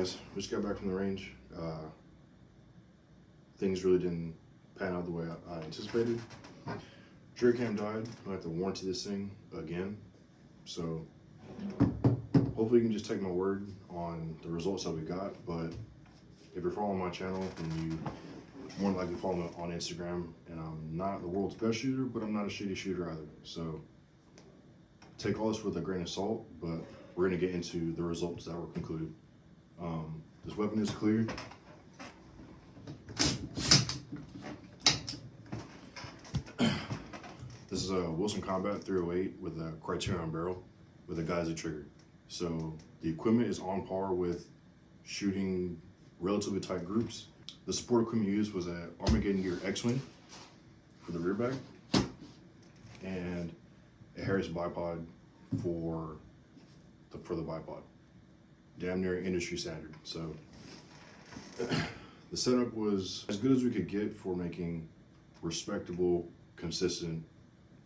guys, we just got back from the range. Things really didn't pan out the way I anticipated. Trigger cam died. I have to warranty this thing again. So hopefully you can just take my word on the results that we got. But if you're following my channel, then you more than likely follow me on Instagram. And I'm not the world's best shooter, but I'm not a shitty shooter either. So take all this with a grain of salt, but we're gonna get into the results that were concluded. This weapon is clear. This is a Wilson Combat 308 with a Criterion barrel with a Geyser trigger. So the equipment is on par with shooting relatively tight groups. The support equipment used was an Armageddon Gear X-Wing for the rear bag and a Harris bipod for the bipod. Damn near industry standard. So the setup was as good as we could get for making respectable, consistent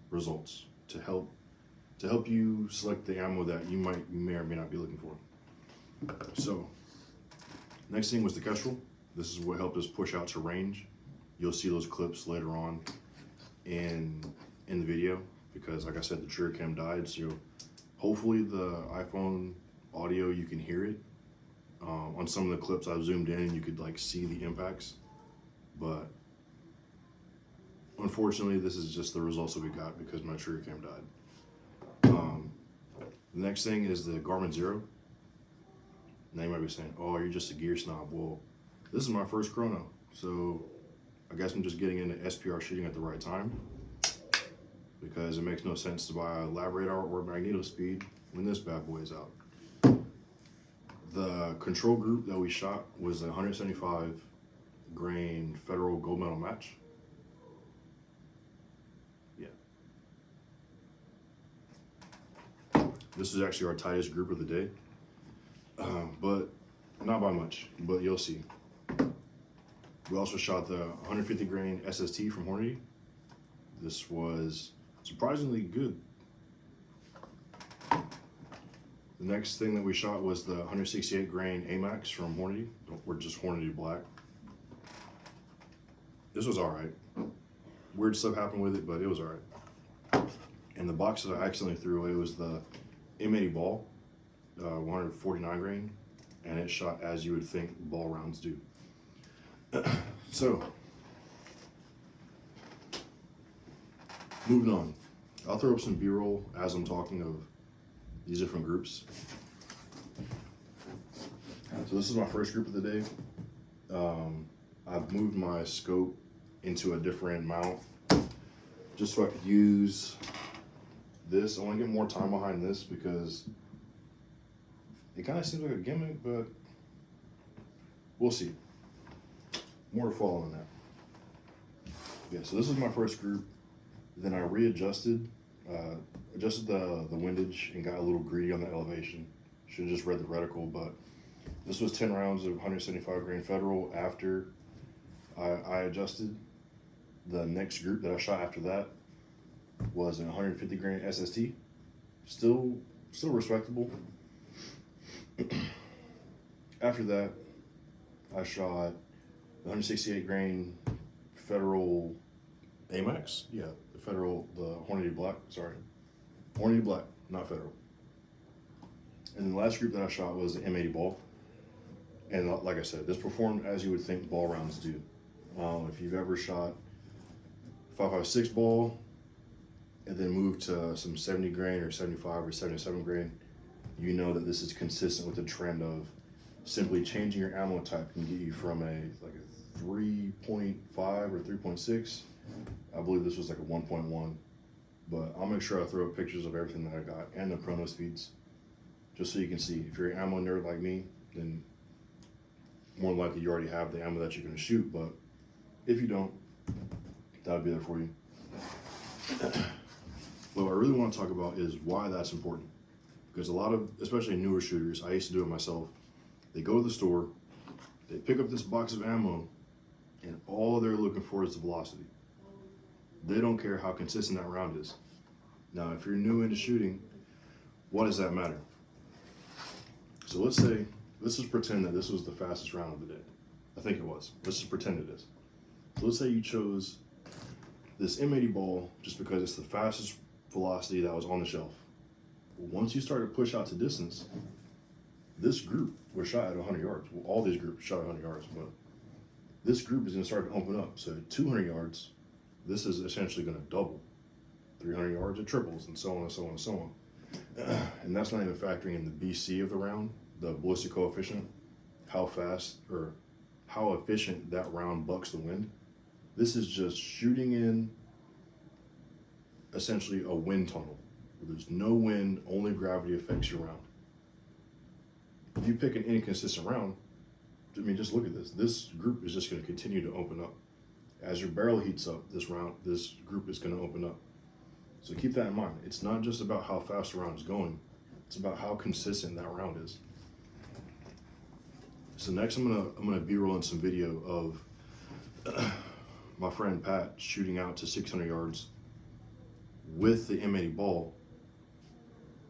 results to help you select the ammo that you may or may not be looking for. So next thing was the Kestrel. This is what helped us push out to range. You'll see those clips later on in the video because, like I said, the trigger cam died. So hopefully the iPhone audio, you can hear it. On some of the clips I've zoomed in, you could like see the impacts, but unfortunately this is just the results that we got because my trigger cam died. The next thing is the Garmin Zero. Now you might be saying, oh, you're just a gear snob. Well, this is my first chrono, so I guess I'm just getting into SPR shooting at the right time because it makes no sense to buy a lab radar or magneto speed when this bad boy is out. The control group that we shot was a 175 grain federal gold medal match. Yeah. This is actually our tightest group of the day, but not by much, but you'll see. We also shot the 150 grain SST from Hornady. This was surprisingly good. The next thing that we shot was the 168 grain AMAX from Hornady, or just Hornady Black. This was all right. Weird stuff happened with it, but it was all right. And the box that I accidentally threw away was the M80 ball, 149 grain, and it shot as you would think ball rounds do. So, moving on. I'll throw up some B-roll as I'm talking of these different groups. So this is my first group of the day. I've moved my scope into a different mount just so I could use this. I want to get more time behind this because it kind of seems like a gimmick, but we'll see. More to follow on that. Yeah, so this is my first group. Then I readjusted, adjusted the windage and got a little greedy on the elevation. Should have just read the reticle, but this was 10 rounds of 175 grain federal after I adjusted. The next group that I shot after that was an 150 grain SST. Still respectable. After that, I shot the 168 grain federal AMAX. Yeah, the Hornady Black, sorry. Hornady Black, not federal. And then the last group that I shot was the M80 ball. And like I said, this performed as you would think ball rounds do. If you've ever shot 5.56 ball and then moved to some 70 grain or 75 or 77 grain, you know that this is consistent with the trend of simply changing your ammo type can get you from a 3.5 or 3.6. I believe this was like a 1.1, but I'll make sure I throw up pictures of everything that I got and the chrono speeds, just so you can see. If you're an ammo nerd like me, then more than likely you already have the ammo that you're going to shoot, but if you don't, that'll be there for you. What I really want to talk about is why that's important, because a lot of, especially newer shooters, I used to do it myself, they go to the store, they pick up this box of ammo, and all they're looking for is the velocity. They don't care how consistent that round is. Now, if you're new into shooting, what does that matter? So let's say let's just pretend that this was the fastest round of the day. I think it was. Let's just pretend it is. So let's say you chose this M80 ball just because it's the fastest velocity that was on the shelf. Once you start to push out to distance, this group was shot at 100 yards. Well, all these groups shot at 100 yards, but this group is going to start to open up. So at 200 yards, this is essentially going to double. 300 yards, it triples, and so on and so on and so on. And that's not even factoring in the BC of the round, the ballistic coefficient, how fast or how efficient that round bucks the wind. This is just shooting in essentially a wind tunnel where there's no wind, only gravity affects your round. If you pick an inconsistent round, I mean, just look at this. This group is just going to continue to open up. As your barrel heats up, this group is going to open up. So keep that in mind. It's not just about how fast the round is going. It's about how consistent that round is. So next I'm gonna B-roll in some video of my friend Pat shooting out to 600 yards with the M80 ball,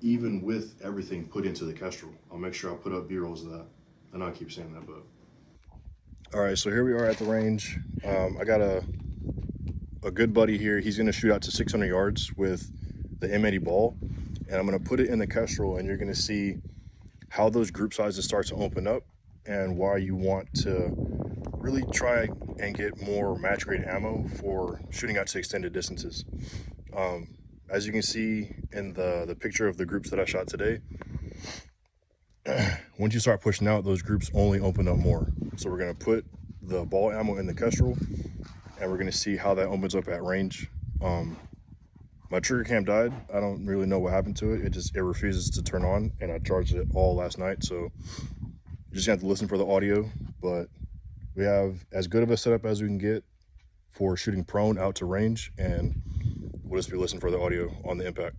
even with everything put into the Kestrel. I'll make sure I'll put up B-rolls of that. I know I keep saying that, but. All right, so here we are at the range. I got a good buddy here. He's gonna shoot out to 600 yards with the M80 ball, and I'm gonna put it in the Kestrel, and you're gonna see how those group sizes start to open up and why you want to really try and get more match grade ammo for shooting out to extended distances. As you can see in the picture of the groups that I shot today, once you start pushing out, those groups only open up more. So we're gonna put the ball ammo in the Kestrel, and we're gonna see how that opens up at range. My trigger cam died. I don't really know what happened to it. It refuses to turn on, and I charged it all last night. So you just have to listen for the audio, but we have as good of a setup as we can get for shooting prone out to range, and we'll just be listening for the audio on the impact.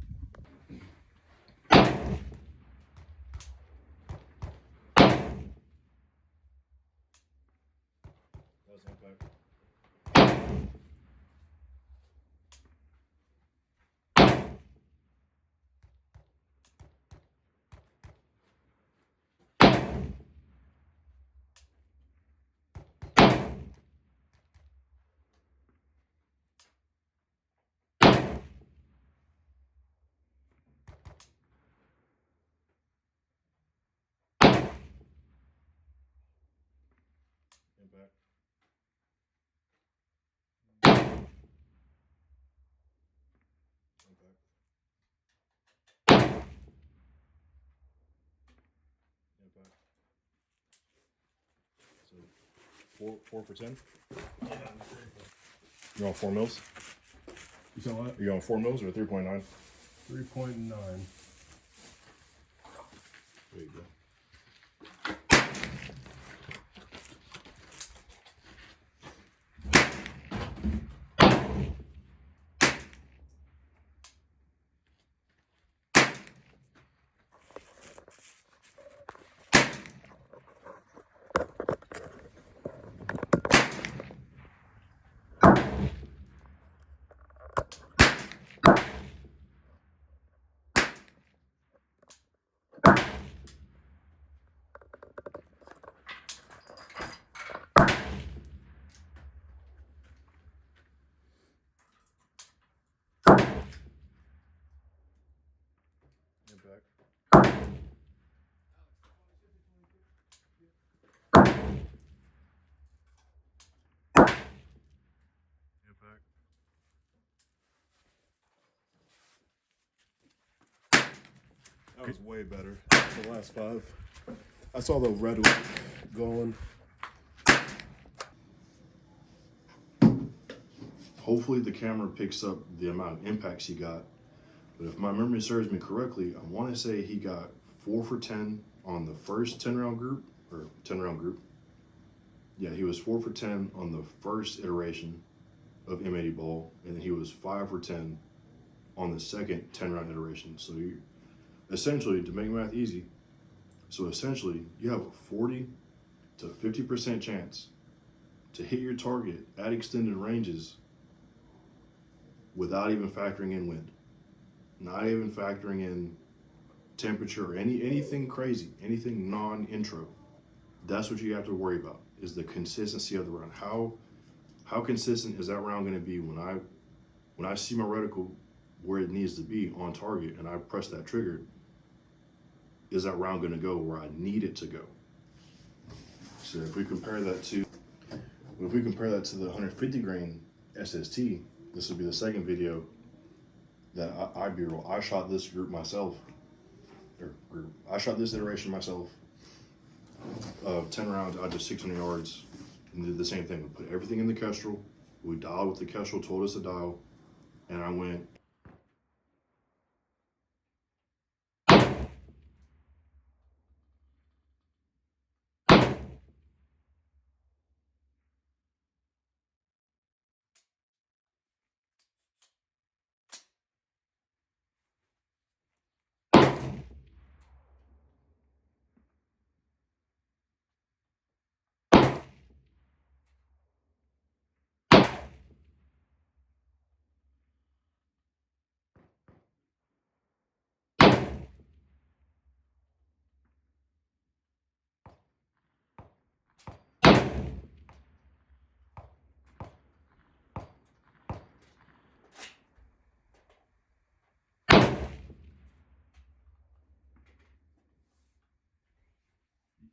Impact. Impact. So four for 10? Yeah. You're on 4 mils? You saw what? Are you on 4 mils or 3.9? 3.9. There you go. Impact. Impact. That was way better than the last 5. I saw the red one going. Hopefully the camera picks up the amount of impacts he got. But if my memory serves me correctly, I want to say he got 4 for 10 on the first 10 round group, or 10 round group. Yeah, he was 4 for 10 on the first iteration of M80 ball, and then he was 5 for 10 on the second 10 round iteration. So you essentially, to make math easy, so essentially you have a 40 to 50% chance to hit your target at extended ranges without even factoring in wind, not even factoring in temperature or anything crazy, anything non-intro. That's what you have to worry about, is the consistency of the round. How consistent is that round going to be when I see my reticle where it needs to be on target and I press that trigger? Is that round going to go where I need it to go? So if we compare that to the 150 grain SST, this will be the second video that I B-roll. I shot this group myself, I shot this iteration myself of 10 rounds out to 600 yards, and did the same thing. We put everything in the Kestrel. We dialed what the Kestrel told us to dial, and I went.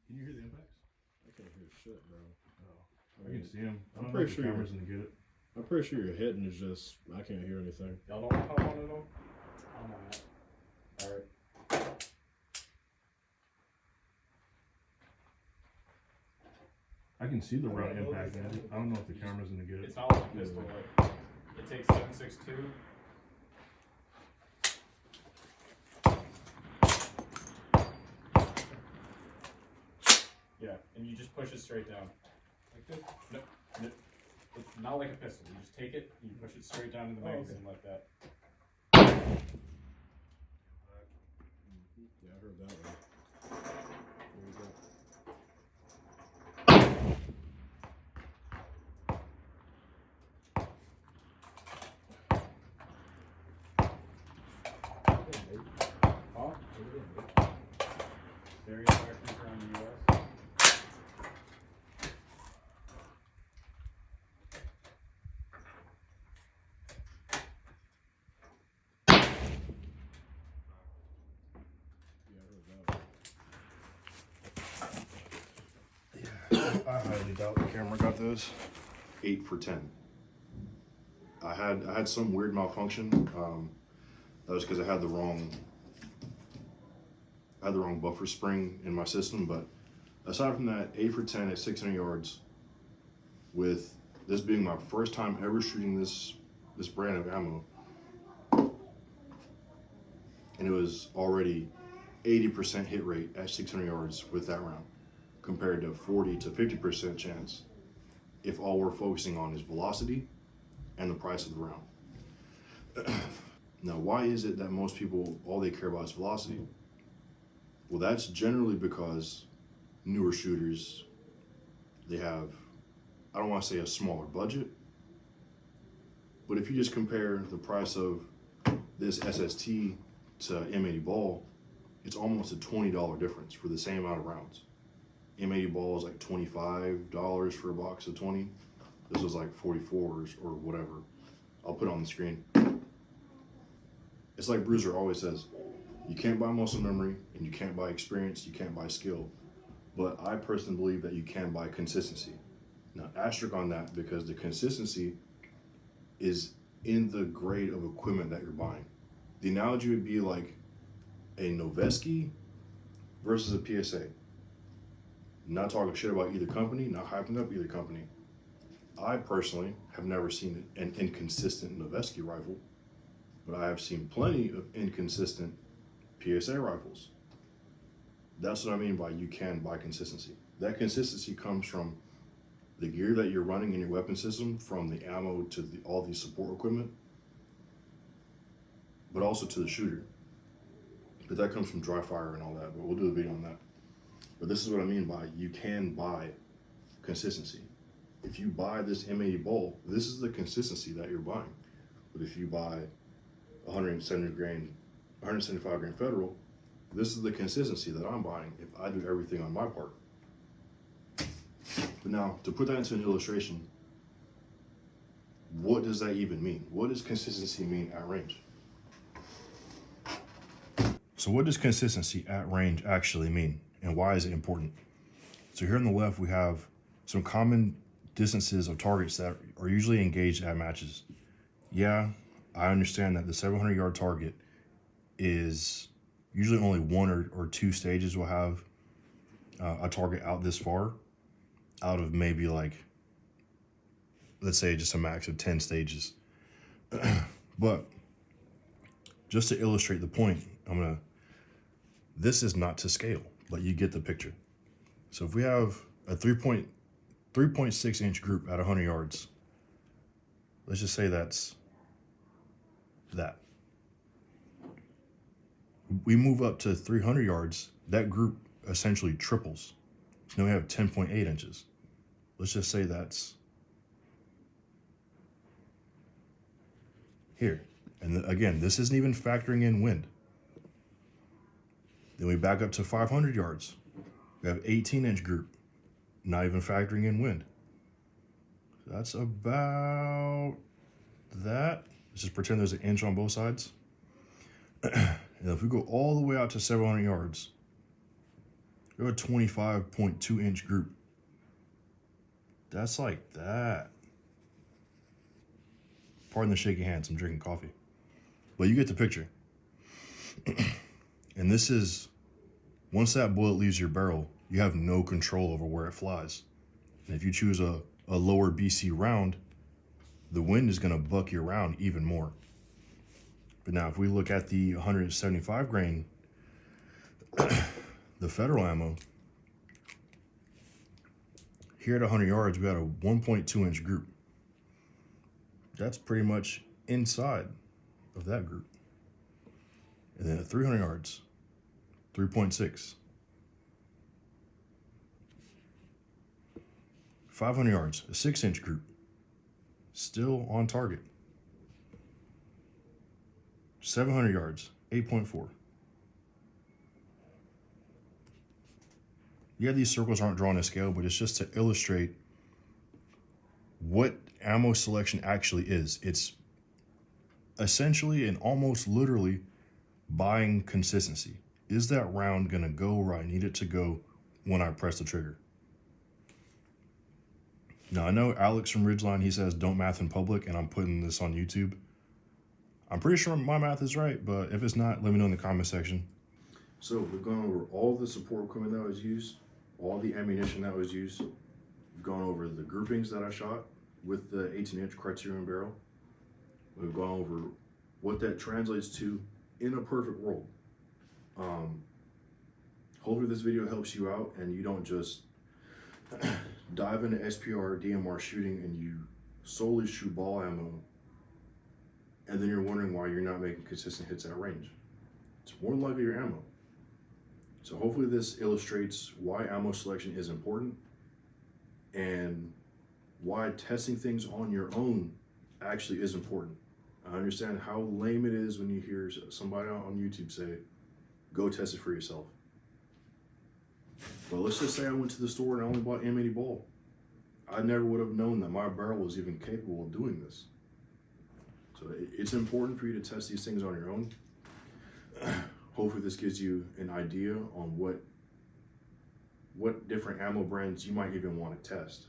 Can you hear the impacts? I can't hear shit, bro. I can see them. I'm pretty sure cameras gonna get it. I'm pretty sure your hitting is just, I can't hear anything. Y'all don't want to one of them? I'm on it. Alright. I can see the round impact. I don't know if the camera's gonna get it. It's not like a pistol, like, it takes 7.62. Yeah, and you just push it straight down. Like this. No, no. It's not like a pistol. You just take it, you push it straight down into the magazine like that. Yeah, I heard that one. There we go. Huh? There you go, around the US. I highly doubt the camera got this. 8 for 10. I had some weird malfunction. That was because I had the wrong buffer spring in my system. But aside from that, 8 for 10 at 600 yards. With this being my first time ever shooting this brand of ammo, and it was already 80% hit rate at 600 yards with that round, compared to 40 to 50% chance if all we're focusing on is velocity and the price of the round. Now, why is it that most people, all they care about is velocity? Well, that's generally because newer shooters, they have, I don't want to say a smaller budget, but if you just compare the price of this SST to M80 ball, it's almost a $20 difference for the same amount of rounds. M80 ball is like $25 for a box of 20. This was like 44s or whatever. I'll put it on the screen. It's like Bruiser always says, you can't buy muscle memory and you can't buy experience, you can't buy skill. But I personally believe that you can buy consistency. Now, asterisk on that, because the consistency is in the grade of equipment that you're buying. The analogy would be like a Noveski versus a PSA. Not talking shit about either company, not hyping up either company. I personally have never seen an inconsistent Noveski rifle, but I have seen plenty of inconsistent PSA rifles. That's what I mean by you can buy consistency. That consistency comes from the gear that you're running in your weapon system, from the ammo to all the support equipment, but also to the shooter. But that comes from dry fire and all that, but we'll do a video on that. But this is what I mean by you can buy consistency. If you buy this M80 bowl, this is the consistency that you're buying. But if you buy 175 grain federal, this is the consistency that I'm buying if I do everything on my part. But now, to put that into an illustration, what does that even mean? What does consistency mean at range? So what does consistency at range actually mean, and why is it important? So here on the left, we have some common distances of targets that are usually engaged at matches. Yeah, I understand that the 700-yard target is usually only one or two stages will have a target out this far, out of maybe like, let's say just a max of 10 stages. But just to illustrate the point, this is not to scale, but you get the picture. So if we have a 3.6 inch group at 100 yards, let's just say that's that. We move up to 300 yards, that group essentially triples. So now we have 10.8 inches. Let's just say that's here. And again, this isn't even factoring in wind. Then we back up to 500 yards. We have 18-inch group, not even factoring in wind. So that's about that. Let's just pretend there's an inch on both sides. And if we go all the way out to 700 yards, we have a 25.2 inch group. That's like that. Pardon the shaky hands, I'm drinking coffee. But you get the picture. And this is, once that bullet leaves your barrel, you have no control over where it flies. And if you choose a lower BC round, the wind is gonna buck your round even more. But now if we look at the 175 grain, the federal ammo, here at 100 yards, we got a 1.2 inch group. That's pretty much inside of that group. And then at 300 yards, 3.6. 500 yards, a 6-inch group, still on target. 700 yards, 8.4. Yeah, these circles aren't drawn to scale, but it's just to illustrate what ammo selection actually is. It's essentially and almost literally buying consistency. Is that round gonna go where I need it to go when I press the trigger? Now, I know Alex from Ridgeline, he says don't math in public, and I'm putting this on YouTube. I'm pretty sure my math is right, but if it's not, let me know in the comment section. So we've gone over all the support equipment that was used, all the ammunition that was used. We've gone over the groupings that I shot with the 18-inch Criterion barrel. We've gone over what that translates to in a perfect world. Hopefully this video helps you out and you don't just dive into SPR, DMR shooting and you solely shoot ball ammo and then you're wondering why you're not making consistent hits at range. It's more than likely your ammo. So hopefully this illustrates why ammo selection is important and why testing things on your own actually is important. I understand how lame it is when you hear somebody on YouTube say, go test it for yourself. But let's just say I went to the store and I only bought M80 ball. I never would have known that my barrel was even capable of doing this. So it's important for you to test these things on your own. Hopefully this gives you an idea on what different ammo brands you might even want to test.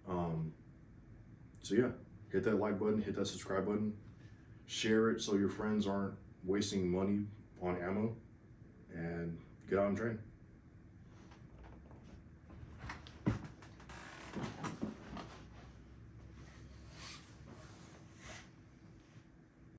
So yeah, hit that like button, hit that subscribe button, share it so your friends aren't wasting money on ammo, and get out and train.